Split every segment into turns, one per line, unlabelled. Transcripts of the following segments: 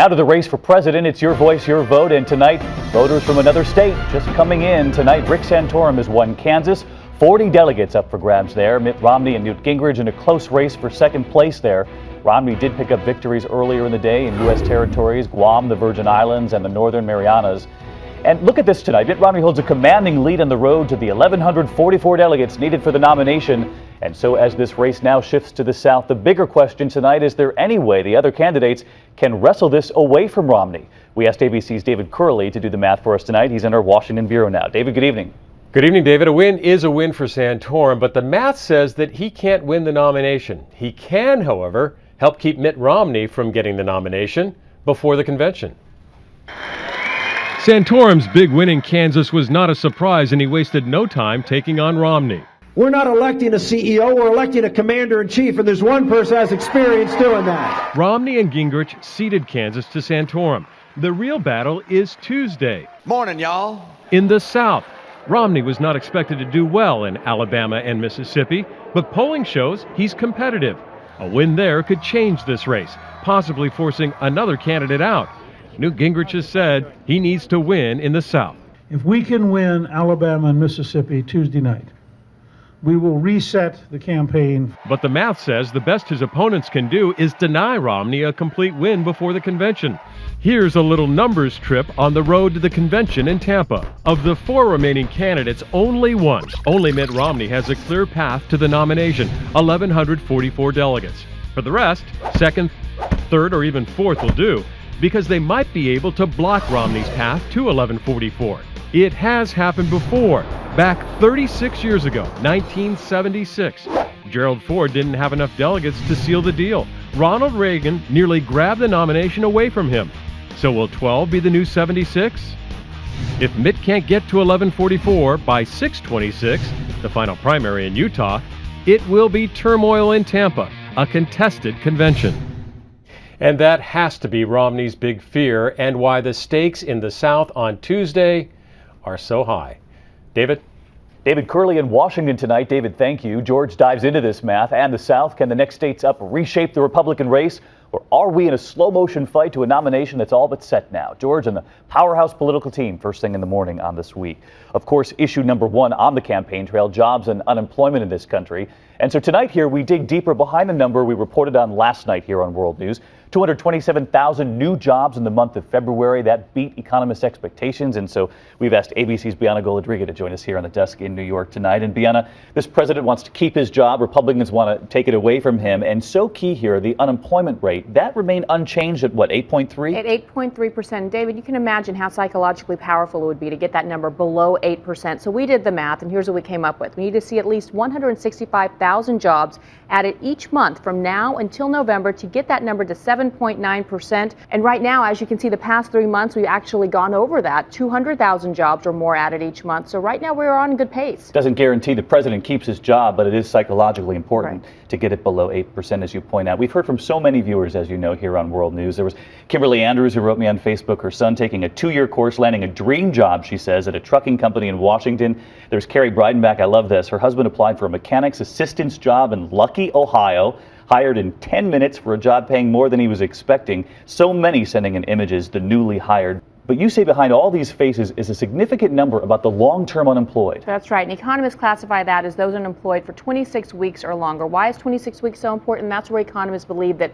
Now to the race for president. It's your voice, your vote. And tonight, voters from another state just coming in. Tonight, Rick Santorum has won Kansas. 40 delegates up for grabs there. Mitt Romney and Newt Gingrich in a close race for second place there. Romney did pick up victories earlier in the day in U.S. territories, Guam, the Virgin Islands, and the Northern Marianas. And look at this tonight. Mitt Romney holds a commanding lead on the road to the 1,144 delegates needed for the nomination. And so as this race now shifts to the South, the bigger question tonight, is there any way the other candidates can wrestle this away from Romney? We asked ABC's David Curley to do the math for us tonight. He's in our Washington bureau now. David, good evening.
Good evening, David. A win is a win for Santorum, but the math says that he can't win the nomination. He can, however, help keep Mitt Romney from getting the nomination before the convention. Santorum's big win in Kansas was not a surprise, and he wasted no time taking on Romney.
We're not electing a CEO, we're electing a commander-in-chief, and there's one person who has experience doing that.
Romney and Gingrich ceded Kansas to Santorum. The real battle is Tuesday.
Morning, y'all.
In the South, Romney was not expected to do well in Alabama and Mississippi, but polling shows he's competitive. A win there could change this race, possibly forcing another candidate out. Newt Gingrich has said he needs to win in the South.
If we can win Alabama and Mississippi Tuesday night, we will reset the campaign.
But the math says the best his opponents can do is deny Romney a complete win before the convention. Here's a little numbers trip on the road to the convention in Tampa. Of the 4 remaining candidates, only Mitt Romney has a clear path to the nomination, 1,144 delegates. For the rest, second, third, or even fourth will do, because they might be able to block Romney's path to 1,144. It has happened before, back 36 years ago, 1976. Gerald Ford didn't have enough delegates to seal the deal. Ronald Reagan nearly grabbed the nomination away from him. So will 12 be the new 76? If Mitt can't get to 1,144 by 6/26, the final primary in Utah, it will be turmoil in Tampa, a contested convention. And that has to be Romney's big fear, and why the stakes in the South on Tuesday are so high. David?
David Curley in Washington tonight. David, thank you. George dives into this math and the South. Can the next states up reshape the Republican race? Or are we in a slow motion fight to a nomination that's all but set now? George and the powerhouse political team first thing in the morning on this week. Of course, issue number 1 on the campaign trail, jobs and unemployment in this country. And so tonight here we dig deeper behind the number we reported on last night here on World News. 227,000 new jobs in the month of February. That beat economists' expectations. And so we've asked ABC's Bianna Golodriga to join us here on the desk in New York tonight. And Bianna, this president wants to keep his job. Republicans want to take it away from him. And so key here, the unemployment rate, that remained unchanged at what, 8.3?
At 8.3%. David, you can imagine how psychologically powerful it would be to get that number below 8%. So we did the math, and here's what we came up with. We need to see at least 165,000 jobs added each month from now until November to get that number to 7.9%. And right now, as you can see, the past 3 months, we've actually gone over that, 200,000 jobs or more added each month. So right now, we're on a good pace.
Doesn't guarantee the president keeps his job, but it is psychologically important to get it below 8%, as you point out. We've heard from so many viewers, as you know, here on World News. There was Kimberly Andrews, who wrote me on Facebook, her son taking a 2-year course, landing a dream job, she says, at a trucking company in Washington. There's Carrie Breidenbach. I love this. Her husband applied for a mechanic's assistant's job in Lucky, Ohio. Hired in 10 minutes for a job paying more than he was expecting. So many sending in images, the newly hired. But you say behind all these faces is a significant number about the long-term unemployed.
That's right. And economists classify that as those unemployed for 26 weeks or longer. Why is 26 weeks so important? That's where economists believe that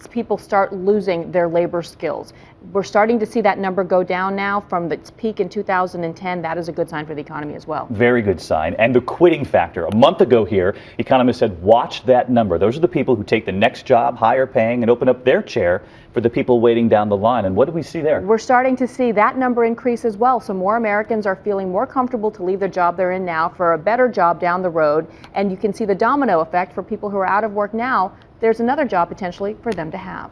people start losing their labor skills. We're starting to see that number go down now from its peak in 2010. That is a good sign for the economy as well.
Very good sign. And the quitting factor. A month ago here, economists said, watch that number. Those are the people who take the next job, higher paying, and open up their chair for the people waiting down the line. And what do we see there?
We're starting to see that number increase as well. So more Americans are feeling more comfortable to leave the job they're in now for a better job down the road. And you can see the domino effect for people who are out of work now. There's another job potentially for them to have.